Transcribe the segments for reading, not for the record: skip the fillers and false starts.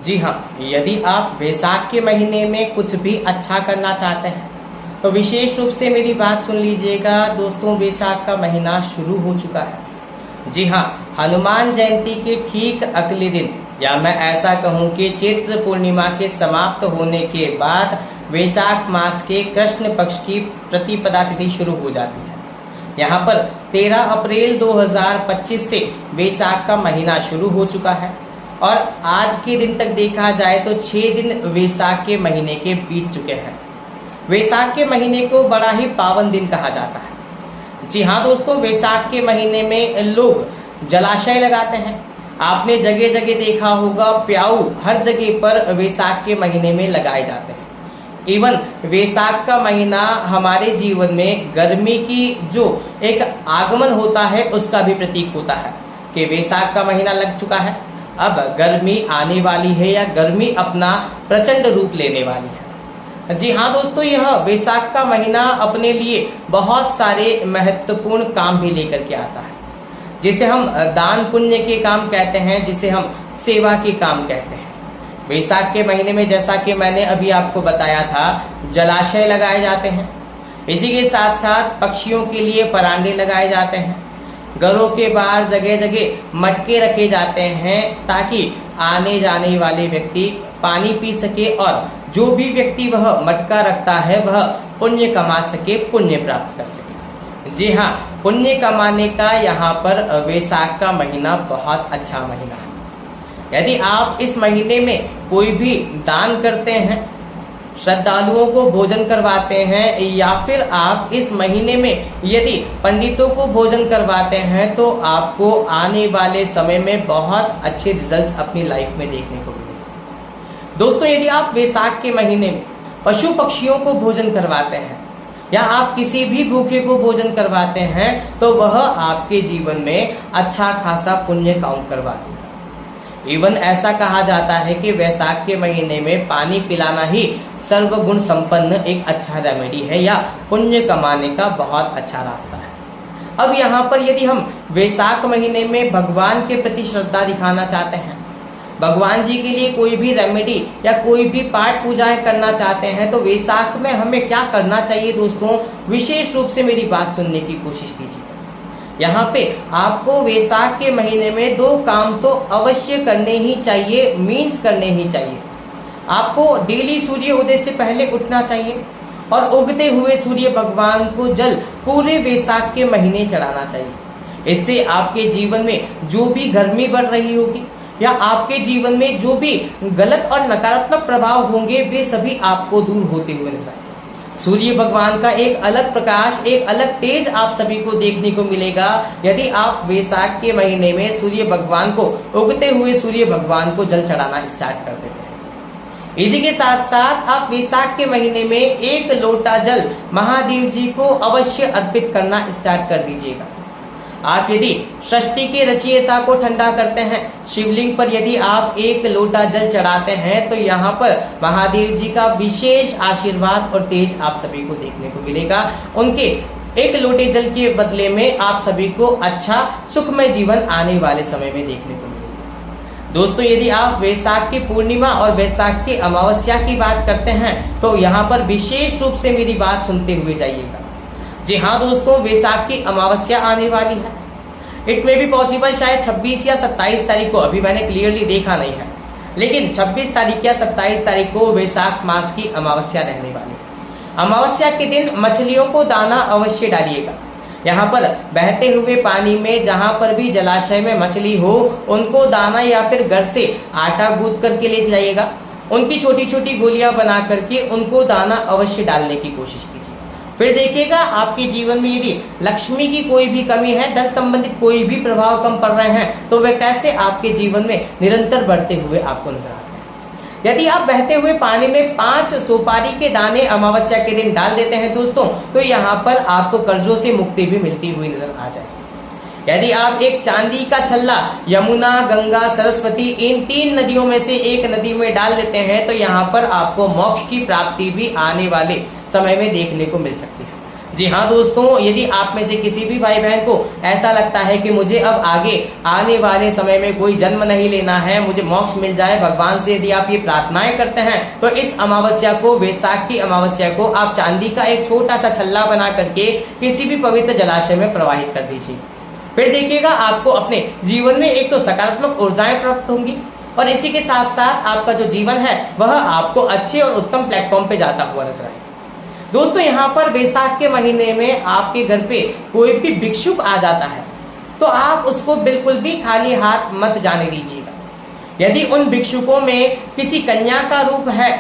जी हाँ, यदि आप वैशाख के महीने में कुछ भी अच्छा करना चाहते हैं तो विशेष रूप से मेरी बात सुन लीजिएगा दोस्तों। वैशाख का महीना शुरू हो चुका है। जी हाँ, हनुमान जयंती के ठीक अगले दिन, या मैं ऐसा कहूँ कि चैत्र पूर्णिमा के समाप्त होने के बाद वैशाख मास के कृष्ण पक्ष की प्रतिपदा तिथि शुरू हो जाती है। यहाँ पर 13 अप्रैल 2025 से वैशाख का महीना शुरू हो चुका है और आज के दिन तक देखा जाए तो 6 दिन वैशाख के महीने के बीत चुके हैं। वैशाख के महीने को बड़ा ही पावन दिन कहा जाता है। जी हाँ दोस्तों, वैशाख के महीने में लोग जलाशय लगाते हैं। आपने जगह जगह देखा होगा, प्याऊ हर जगह पर वैशाख के महीने में लगाए जाते हैं। इवन वैशाख का महीना हमारे जीवन में गर्मी की जो एक आगमन होता है उसका भी प्रतीक होता है कि वैशाख का महीना लग चुका है, अब गर्मी आने वाली है या गर्मी अपना प्रचंड रूप लेने वाली है। जी हाँ दोस्तों, यह वैशाख का महीना अपने लिए बहुत सारे महत्वपूर्ण काम भी लेकर के आता है, जिसे हम दान पुण्य के काम कहते हैं, जिसे हम सेवा के काम कहते हैं। वैशाख के महीने में जैसा कि मैंने अभी आपको बताया था, जलाशय लगाए जाते हैं। इसी के साथ साथ पक्षियों के लिए परांडे लगाए जाते हैं। घरों के बाहर जगह जगह मटके रखे जाते हैं ताकि आने जाने वाले व्यक्ति पानी पी सके और जो भी व्यक्ति वह मटका रखता है वह पुण्य कमा सके, पुण्य प्राप्त कर सके। जी हाँ, पुण्य कमाने का यहाँ पर वैशाख का महीना बहुत अच्छा महीना है। यदि आप इस महीने में कोई भी दान करते हैं, श्रद्धालुओं को भोजन करवाते हैं, या फिर आप इस महीने में यदि पंडितों को भोजन करवाते हैं तो आपको आने वाले समय में बहुत अच्छे रिजल्ट्स अपनी लाइफ में देखने को मिलेंगे। दोस्तों, यदि आप वैशाख के महीने में पशु पक्षियों को भोजन करवाते हैं या आप किसी भी भूखे को भोजन करवाते हैं तो वह आपके जीवन में अच्छा खासा पुण्य काउंट करवा देगा। इवन ऐसा कहा जाता है कि वैशाख के महीने में पानी पिलाना ही सर्वगुण संपन्न एक अच्छा रेमेडी है या पुण्य कमाने का बहुत अच्छा रास्ता है। अब यहाँ पर यदि हम वैशाख महीने में भगवान के प्रति श्रद्धा दिखाना चाहते हैं, भगवान जी के लिए कोई भी रेमेडी या कोई भी पाठ पूजाएं करना चाहते हैं तो वैशाख में हमें क्या करना चाहिए दोस्तों, विशेष रूप से मेरी बात सुनने की कोशिश कीजिए। यहाँ पे आपको वैशाख के महीने में 2 काम तो अवश्य करने ही चाहिए, मीन्स करने ही चाहिए। आपको डेली सूर्य उदय से पहले उठना चाहिए और उगते हुए सूर्य भगवान को जल पूरे वैशाख के महीने चढ़ाना चाहिए। इससे आपके जीवन में जो भी गर्मी बढ़ रही होगी या आपके जीवन में जो भी गलत और नकारात्मक प्रभाव होंगे वे सभी आपको दूर होते हुए नजर आएंगे। सूर्य भगवान का एक अलग प्रकाश, एक अलग तेज आप सभी को देखने को मिलेगा यदि आप वैशाख के महीने में सूर्य भगवान को, उगते हुए सूर्य भगवान को जल चढ़ाना स्टार्ट कर देते हैं। इसी के साथ साथ आप वैशाख के महीने में 1 लोटा जल महादेव जी को अवश्य अर्पित करना स्टार्ट कर दीजिएगा। आप यदि सृष्टि के रचयिता को ठंडा करते हैं, शिवलिंग पर यदि आप 1 लोटा जल चढ़ाते हैं तो यहाँ पर महादेव जी का विशेष आशीर्वाद और तेज आप सभी को देखने को मिलेगा। उनके 1 लोटे जल के बदले में आप सभी को अच्छा सुखमय जीवन आने वाले समय में देखने को मिलेगा। दोस्तों, यदि आप वैशाख की पूर्णिमा और वैशाख की अमावस्या की बात करते हैं तो यहाँ पर विशेष रूप से मेरी बात सुनते हुए जाइएगा। जी हाँ दोस्तों, वैशाख की अमावस्या आने वाली है। इट में भी पॉसिबल शायद 26 या 27 तारीख को, अभी मैंने क्लियरली देखा नहीं है, लेकिन 26 तारीख या 27 तारीख को वैशाख मास की अमावस्या रहने वाली है। अमावस्या के दिन मछलियों को दाना अवश्य डालिएगा। यहाँ पर बहते हुए पानी में जहाँ पर भी जलाशय में मछली हो उनको दाना या फिर घर से आटा गूंथ करके ले जाइएगा। उनकी छोटी छोटी गोलियां बना करके उनको दाना अवश्य डालने की कोशिश कीजिए। फिर देखिएगा आपके जीवन में यदि लक्ष्मी की कोई भी कमी है, धन संबंधित कोई भी प्रभाव कम पड़ रहे हैं तो वे कैसे आपके जीवन में निरंतर बढ़ते हुए आपको नजर आते हैं। यदि आप बहते हुए पानी में 5 सुपारी के दाने अमावस्या के दिन डाल देते हैं दोस्तों तो यहाँ पर आपको कर्जों से मुक्ति भी मिलती हुई नजर आ जाएगी। यदि आप एक चांदी का छल्ला यमुना, गंगा, सरस्वती इन 3 नदियों में से एक नदी में डाल देते हैं तो यहाँ पर आपको मोक्ष की प्राप्ति भी आने वाले समय में देखने को मिल सकती है। जी हाँ दोस्तों, यदि आप में से किसी भी भाई बहन को ऐसा लगता है कि मुझे अब आगे आने वाले समय में कोई जन्म नहीं लेना है, मुझे मोक्ष मिल जाए भगवान से, यदि आप ये प्रार्थनाएं करते हैं तो इस अमावस्या को, वैशाख की अमावस्या को आप चांदी का एक छोटा सा छल्ला बना करके किसी भी पवित्र जलाशय में प्रवाहित कर दीजिए। फिर देखिएगा आपको अपने जीवन में एक तो सकारात्मक ऊर्जाएं प्राप्त होंगी और इसी के साथ साथ आपका जो जीवन है वह आपको अच्छे और उत्तम प्लेटफॉर्म पे जाता हुआ नजर आएगा। दोस्तों यहाँ पर वैशाख के महीने में आपके घर पे कोई भी भिक्षुक आ जाता है तो आप उसको बिल्कुल भी खाली हाथ मत जाने दीजिएगा। यदि उन भिक्षुकों में किसी कन्या का रूप है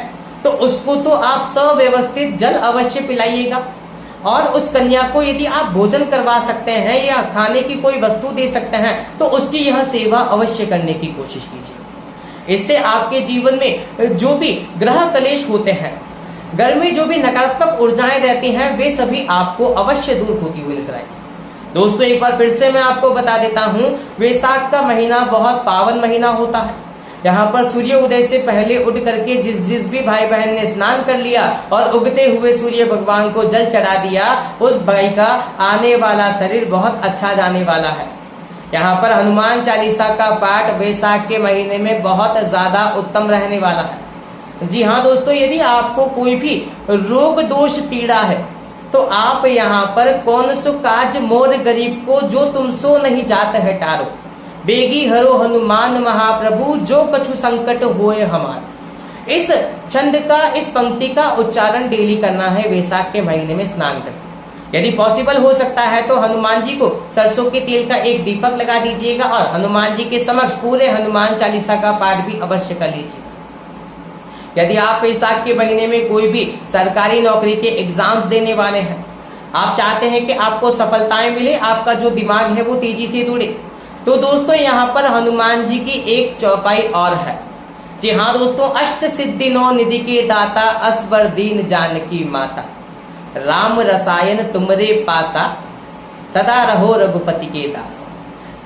तो उसको तो आप सव्यवस्थित जल अवश्य पिलाइएगा और उस कन्या को यदि आप भोजन करवा सकते हैं या खाने की कोई वस्तु दे सकते हैं तो उसकी यह सेवा अवश्य करने की कोशिश कीजिए। इससे आपके जीवन में जो भी ग्रह कलेश होते हैं, घर में जो भी नकारात्मक ऊर्जाएं रहती हैं, वे सभी आपको अवश्य दूर होती हुई नजर आएगी। दोस्तों एक बार फिर से मैं आपको बता देता हूं, वैशाख का महीना बहुत पावन महीना होता है। यहाँ पर सूर्य उदय से पहले उठ करके जिस भी भाई बहन ने स्नान कर लिया और उगते हुए सूर्य भगवान को जल चढ़ा दिया, उस भाई का आने वाला शरीर बहुत अच्छा जाने वाला है। यहाँ पर हनुमान चालीसा का पाठ वैशाख के महीने में बहुत ज्यादा उत्तम रहने वाला है। जी हाँ दोस्तों, यदि आपको कोई भी रोग दोष पीड़ा है तो आप यहाँ पर कौन सो काज मोर गरीब को, जो तुम सो नहीं जात है टारो, बेगी हरो हनुमान महाप्रभु, जो कछु संकट होए हमार। इस छंद का, इस पंक्ति का उच्चारण डेली करना है वैशाख के महीने में स्नान करके। यदि पॉसिबल हो सकता है तो हनुमान जी को सरसों के तेल का एक दीपक लगा दीजिएगा और हनुमान जी के समक्ष पूरे हनुमान चालीसा का पाठ भी अवश्य कर लीजिए। यदि आप वैशाख के महीने में कोई भी सरकारी नौकरी के एग्जाम्स देने वाले हैं, आप चाहते हैं कि आपको सफलताएं मिले, आपका जो दिमाग है वो तेजी से दौड़े, तो दोस्तों यहाँ पर हनुमान जी की एक चौपाई और है। जी हाँ दोस्तों, अष्ट सिद्धि नौ निधि के दाता, असबर दीन जानकी माता, राम रसायन तुमरे पासा, सदा रहो रघुपति के दास।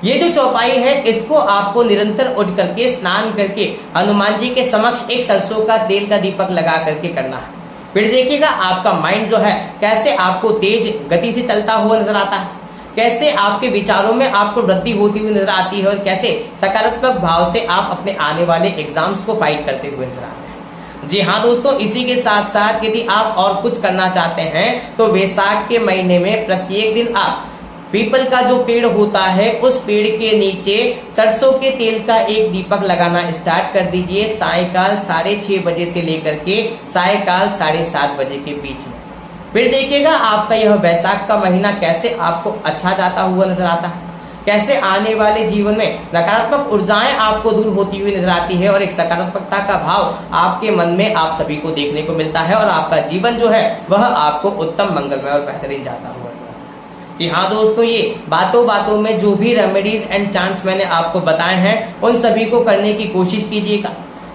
ये जो चौपाई है इसको आपको निरंतर उठ करके स्नान करके हनुमान जी के समक्ष एक सरसों का तेल का दीपक लगा करके करना है। फिर देखिएगा आपका माइंड जो है कैसे आपको तेज गति से चलता हुआ नजर आता है, कैसे आपके विचारों में आपको वृद्धि होती हुई नजर आती है और कैसे सकारात्मक भाव से आप अपने आने वाले एग्जाम्स को फाइट करते हुए नजर आते हैं। जी हाँ दोस्तों, इसी के साथ साथ यदि आप और कुछ करना चाहते हैं तो वैशाख के महीने में प्रत्येक दिन आप पीपल का जो पेड़ होता है उस पेड़ के नीचे सरसों के तेल का एक दीपक लगाना स्टार्ट कर दीजिए सायकाल 6:30 बजे से लेकर के सायकाल 7:30 बजे के बीच में। फिर देखिएगा आपका यह वैशाख का महीना कैसे आपको अच्छा जाता हुआ नजर आता है, कैसे आने वाले जीवन में नकारात्मक ऊर्जाएं आपको दूर होती हुई नजर आती है और एक सकारात्मकता का भाव आपके मन में आप सभी को देखने को मिलता है और आपका जीवन जो है वह आपको उत्तम, मंगलमय और बेहतरीन जाता हुआ। जी हाँ दोस्तों, ये बातों बातों में जो भी रेमेडीज एंड चांट्स मैंने आपको बताए हैं उन सभी को करने की कोशिश कीजिएगा।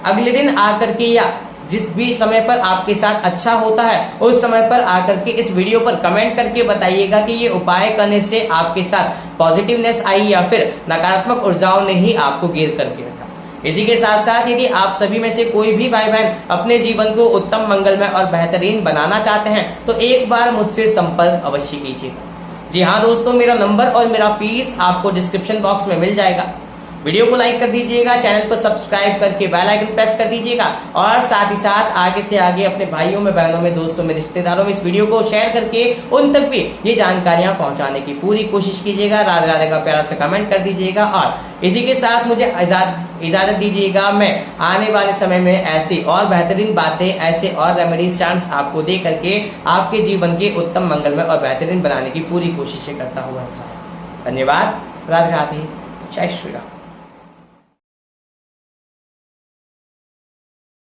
अगले दिन आकर के या जिस भी समय पर आपके साथ अच्छा होता है उस समय पर आकर के इस वीडियो पर कमेंट करके बताइएगा कि ये उपाय करने से आपके साथ पॉजिटिवनेस आई या फिर नकारात्मक ऊर्जाओं ने ही आपको घेर करके रखा। इसी के साथ साथ यदि आप सभी में से कोई भी भाई बहन अपने जीवन को उत्तम, मंगलमय और बेहतरीन बनाना चाहते हैं तो एक बार मुझसे संपर्क अवश्य कीजिएगा। जी हाँ दोस्तों, मेरा नंबर और मेरा फीस आपको डिस्क्रिप्शन बॉक्स में मिल जाएगा। वीडियो को लाइक कर दीजिएगा, चैनल को सब्सक्राइब करके बेल आइकन प्रेस कर दीजिएगा और साथ ही साथ आगे से आगे अपने भाइयों में, बहनों में, दोस्तों में, रिश्तेदारों में इस वीडियो को शेयर करके उन तक भी ये जानकारियां पहुंचाने की पूरी कोशिश कीजिएगा। राधे राधे का प्यारा से कमेंट कर दीजिएगा और इसी के साथ मुझे इजाजत दीजिएगा। मैं आने वाले समय में ऐसी और बेहतरीन बातें, ऐसे और रेमेडीज चांस आपको दे करके आपके जीवन के उत्तम, मंगलमय और बेहतरीन बनाने की पूरी कोशिशें करता हुआ। धन्यवाद। राधे राधे। जय श्री राम।